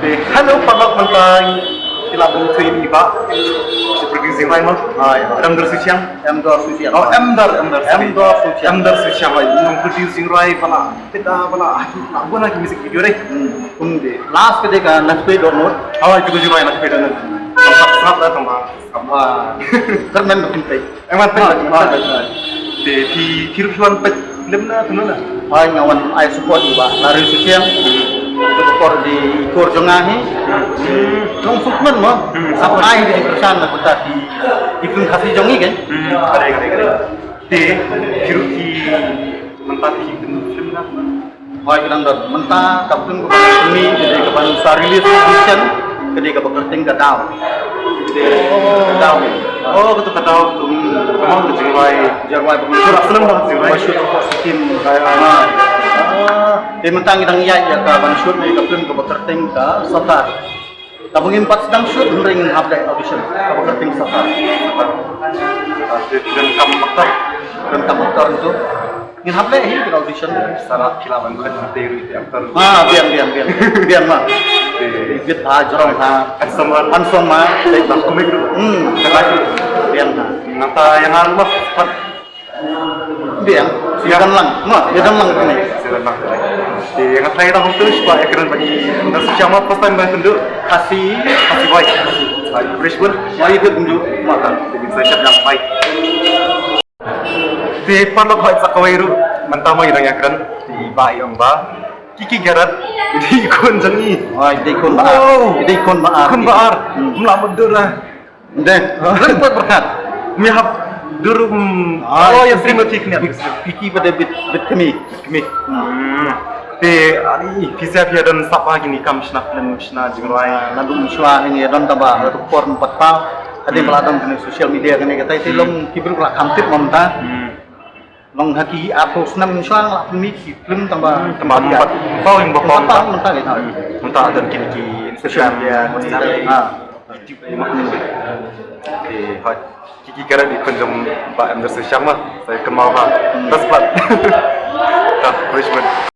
Halo Pak Mentang, Kilabung ini Pak. Seperti Zimai mah. Emdar Suciang. Oh Emdar Suciang. Yang producing Rai pala. Kita pala. Aku lagi musik video deh. Last ketika Naspi download, Itu tujuh Rai nak video dan. Sangat dah tambah. kermen berhenti. Emang di Kirusuan film na tuh na. Ay ngawan ay support iba, lari suciang. Support di Ikor Jongahi. Long sukman mo. Sa ay di persan na punta di film kasih jongi kan. Kare. Di Kiruki mentah di film na. Ay bilang dah mentah kapung kami jadi kapan rilis edition ketika bekerting ke daw. Daw. Oh, betul kata tu. Kamu tu Zimai. Jarwai Surat senang banget Zimai. Masyur positif kayak di mentang idang iya ya ka ban shoot ni ka film ka bekerting ka satar. Tabung empat sedang shoot ring habdai audition ka bekerting satar. Dan kamu maktar. Dan motor itu ngin habdai hi ka audition. Sarat kilaban kan materi itu aktor. Biar mah. Bibit ha jorong ha Customer handsome mah dari komik dulu. lagi biar ha. Nata yang anu mah cepat. Biar siaran lang. Mah biar lang ni. Silakan. Di yang saya tahu tu sebab ekran bagi nasi siapa first time bantu dulu kasih baik. Fresh pun Mari ikut tunjuk makan. jadi saya siap yang baik. Di parlo kau sa kawairu mentama irang ekran di bayong ba. Kiki garat di ikon jangi. Ay di kon baar. Di kon baar. Kun baar. Melamut dura. Deh, buat berkat. Mihap durum. Oh ya terima tiknya. Piki pada bit kami. Di ali visa via dan sapa gini kam shna film shna jingrai. Lalu muswa ini don taba report 4 tahun. Ada meladang di sosial media kan kata itu long kibru kelak kamtip monta. Long haki atau senam muswa ngelak film tambah Tempat pau yang bapak tahun mentah gitu. mentah dan kini ki Instagram dia YouTube Kiki kira di kunjung Pak Emder Syama saya kenal Pak. Tasbat. Dah, Richmond.